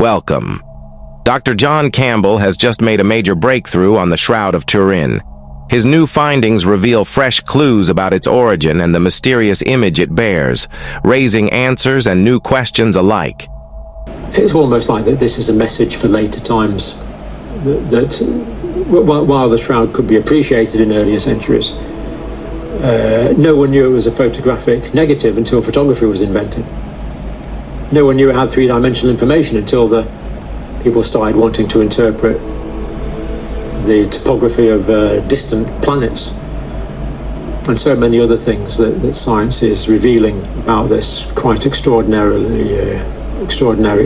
Welcome. Dr. John Campbell has just made a major breakthrough on the Shroud of Turin. His new findings reveal fresh clues about its origin and the mysterious image it bears, raising answers and new questions alike. It's almost like that this is a message for later times, that while the shroud could be appreciated in earlier centuries, no one knew it was a photographic negative until photography was invented. No one knew it had three-dimensional information until the people started wanting to interpret the topography of distant planets and so many other things that science is revealing about this quite extraordinary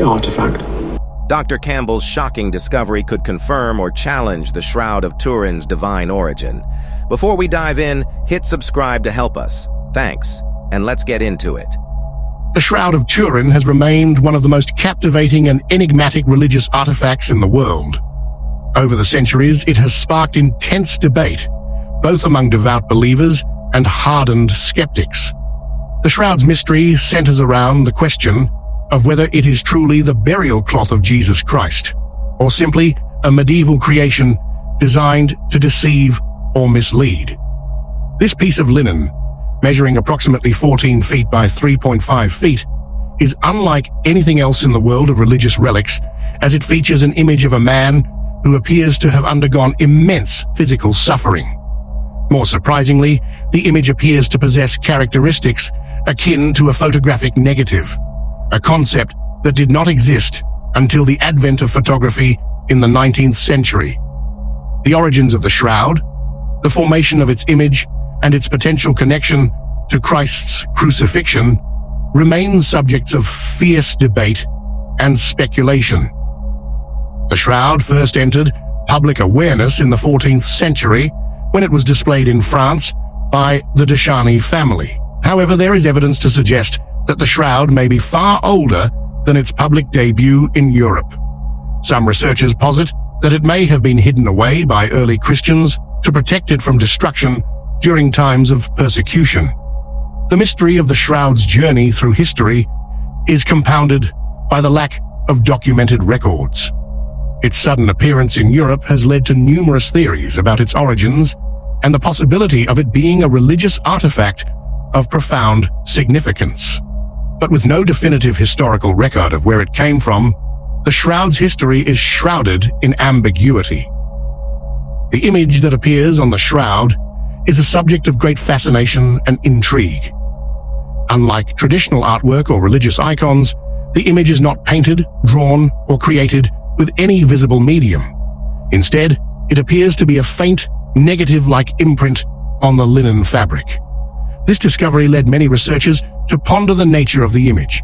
artifact. Dr. Campbell's shocking discovery could confirm or challenge the Shroud of Turin's divine origin. Before we dive in, hit subscribe to help us. Thanks, and let's get into it. The Shroud of Turin has remained one of the most captivating and enigmatic religious artifacts in the world. Over the centuries, it has sparked intense debate, both among devout believers and hardened skeptics. The Shroud's mystery centers around the question of whether it is truly the burial cloth of Jesus Christ, or simply a medieval creation designed to deceive or mislead. This piece of linen, measuring approximately 14 feet by 3.5 feet, is unlike anything else in the world of religious relics, as it features an image of a man who appears to have undergone immense physical suffering. More surprisingly, the image appears to possess characteristics akin to a photographic negative, a concept that did not exist until the advent of photography in the 19th century. The origins of the shroud, the formation of its image, and its potential connection to Christ's crucifixion remain subjects of fierce debate and speculation. The shroud first entered public awareness in the 14th century when it was displayed in France by the de Charny family. However, there is evidence to suggest that the shroud may be far older than its public debut in Europe. Some researchers posit that it may have been hidden away by early Christians to protect it from destruction during times of persecution. The mystery of the shroud's journey through history is compounded by the lack of documented records. Its sudden appearance in Europe has led to numerous theories about its origins and the possibility of it being a religious artifact of profound significance. But with no definitive historical record of where it came from, the shroud's history is shrouded in ambiguity. The image that appears on the shroud is a subject of great fascination and intrigue. Unlike traditional artwork or religious icons, the image is not painted, drawn, or created with any visible medium. Instead, it appears to be a faint, negative-like imprint on the linen fabric. This discovery led many researchers to ponder the nature of the image.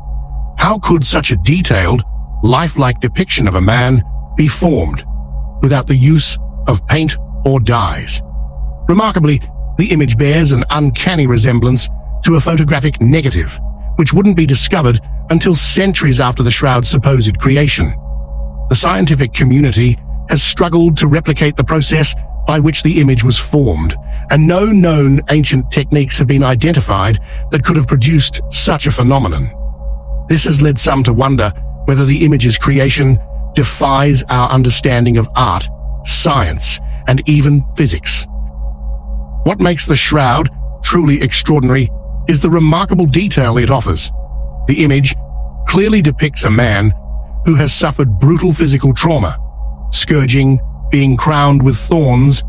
How could such a detailed, lifelike depiction of a man be formed without the use of paint or dyes? Remarkably, the image bears an uncanny resemblance to a photographic negative, which wouldn't be discovered until centuries after the shroud's supposed creation. The scientific community has struggled to replicate the process by which the image was formed, and no known ancient techniques have been identified that could have produced such a phenomenon. This has led some to wonder whether the image's creation defies our understanding of art, science, and even physics. What makes the shroud truly extraordinary is the remarkable detail it offers. The image clearly depicts a man who has suffered brutal physical trauma, scourging, being crowned with thorns,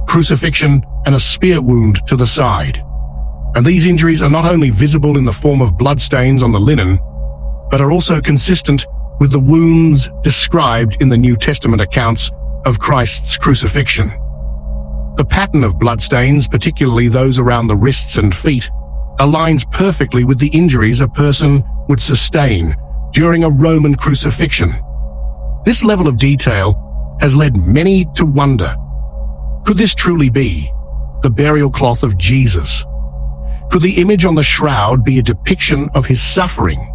crucifixion, and a spear wound to the side. And these injuries are not only visible in the form of bloodstains on the linen, but are also consistent with the wounds described in the New Testament accounts of Christ's crucifixion. The pattern of bloodstains, particularly those around the wrists and feet, aligns perfectly with the injuries a person would sustain during a Roman crucifixion. This level of detail has led many to wonder, could this truly be the burial cloth of Jesus? Could the image on the shroud be a depiction of his suffering?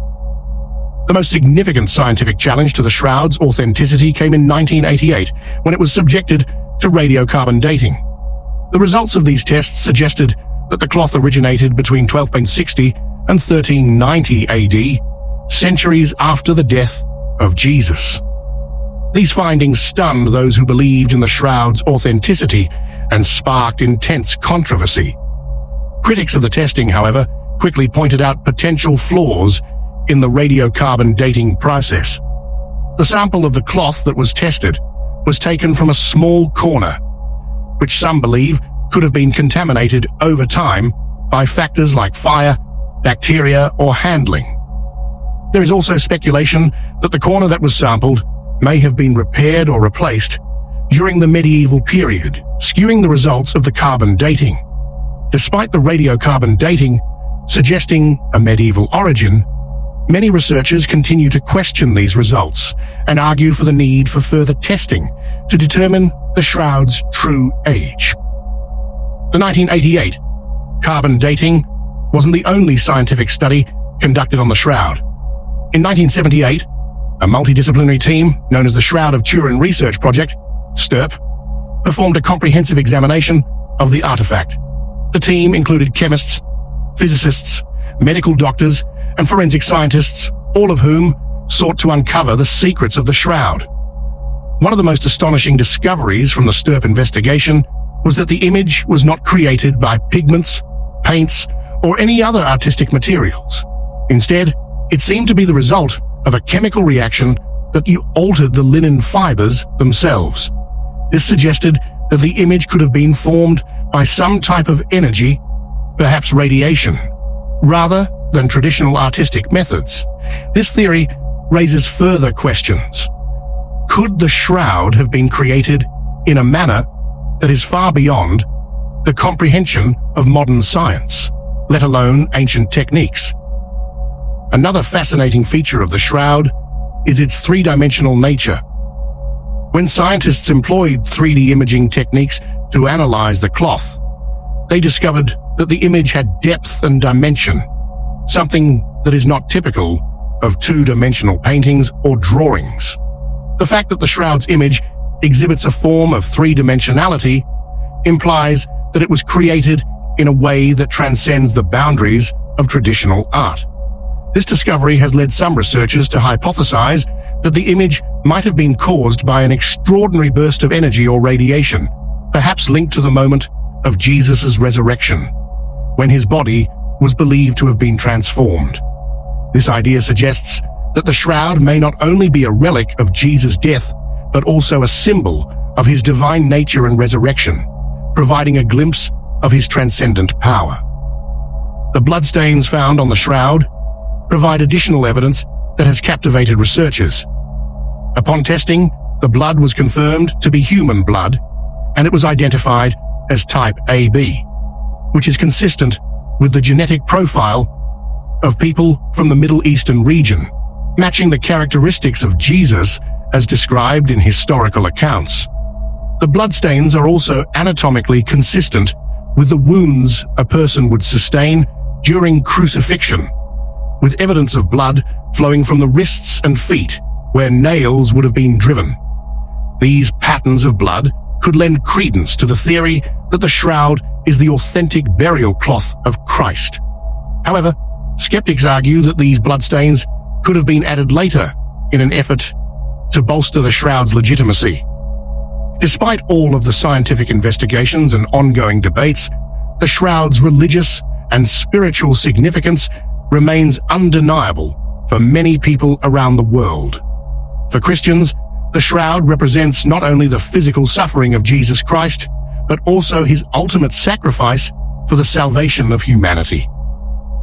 The most significant scientific challenge to the shroud's authenticity came in 1988, when it was subjected to radiocarbon dating. The results of these tests suggested that the cloth originated between 1260 and 1390 AD, centuries after the death of Jesus. These findings stunned those who believed in the shroud's authenticity and sparked intense controversy. Critics of the testing, however, quickly pointed out potential flaws in the radiocarbon dating process. The sample of the cloth that was tested was taken from a small corner, which some believe could have been contaminated over time by factors like fire, bacteria, or handling. There is also speculation that the corner that was sampled may have been repaired or replaced during the medieval period, skewing the results of the carbon dating. Despite the radiocarbon dating suggesting a medieval origin, many researchers continue to question these results and argue for the need for further testing to determine the shroud's true age. The 1988 carbon dating wasn't the only scientific study conducted on the shroud. In 1978, a multidisciplinary team known as the Shroud of Turin Research Project, STURP, performed a comprehensive examination of the artifact. The team included chemists, physicists, medical doctors, and forensic scientists, all of whom sought to uncover the secrets of the shroud. One of the most astonishing discoveries from the STURP investigation was that the image was not created by pigments, paints, or any other artistic materials. Instead, it seemed to be the result of a chemical reaction that altered the linen fibers themselves. This suggested that the image could have been formed by some type of energy, perhaps radiation, rather than traditional artistic methods. This theory raises further questions. Could the shroud have been created in a manner that is far beyond the comprehension of modern science, let alone ancient techniques? Another fascinating feature of the shroud is its three-dimensional nature. When scientists employed 3D imaging techniques to analyze the cloth, they discovered that the image had depth and dimension, something that is not typical of two-dimensional paintings or drawings. The fact that the shroud's image exhibits a form of three-dimensionality implies that it was created in a way that transcends the boundaries of traditional art. This discovery has led some researchers to hypothesize that the image might have been caused by an extraordinary burst of energy or radiation, perhaps linked to the moment of Jesus' resurrection, when his body was believed to have been transformed. This idea suggests that the shroud may not only be a relic of Jesus' death, but also a symbol of his divine nature and resurrection, providing a glimpse of his transcendent power. The bloodstains found on the shroud provide additional evidence that has captivated researchers. Upon testing, the blood was confirmed to be human blood, and it was identified as type AB, which is consistent with the genetic profile of people from the Middle Eastern region, matching the characteristics of Jesus as described in historical accounts. The bloodstains are also anatomically consistent with the wounds a person would sustain during crucifixion, with evidence of blood flowing from the wrists and feet where nails would have been driven. These patterns of blood could lend credence to the theory that the shroud is the authentic burial cloth of Christ. However, skeptics argue that these bloodstains could have been added later in an effort to bolster the shroud's legitimacy. Despite all of the scientific investigations and ongoing debates, the shroud's religious and spiritual significance remains undeniable for many people around the world. For Christians, the shroud represents not only the physical suffering of Jesus Christ, but also his ultimate sacrifice for the salvation of humanity.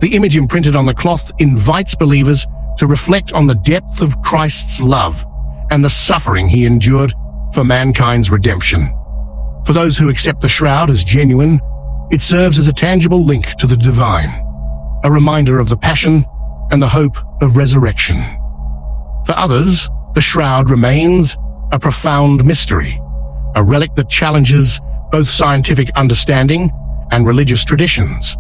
The image imprinted on the cloth invites believers to reflect on the depth of Christ's love and the suffering he endured for mankind's redemption. For those who accept the shroud as genuine, it serves as a tangible link to the divine, a reminder of the passion and the hope of resurrection. For others, the shroud remains a profound mystery, a relic that challenges both scientific understanding and religious traditions.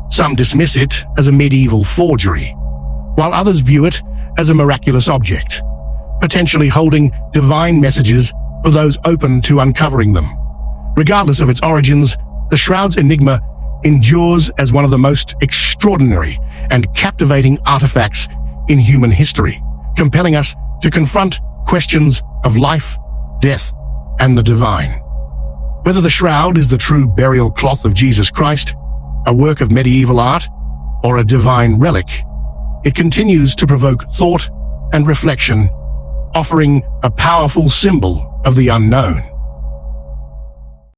Some dismiss it as a medieval forgery, while others view it as a miraculous object, potentially holding divine messages for those open to uncovering them. Regardless of its origins, the shroud's enigma endures as one of the most extraordinary and captivating artifacts in human history, compelling us to confront questions of life, death, and the divine. Whether the shroud is the true burial cloth of Jesus Christ, a work of medieval art, or a divine relic, it continues to provoke thought and reflection, offering a powerful symbol of the unknown.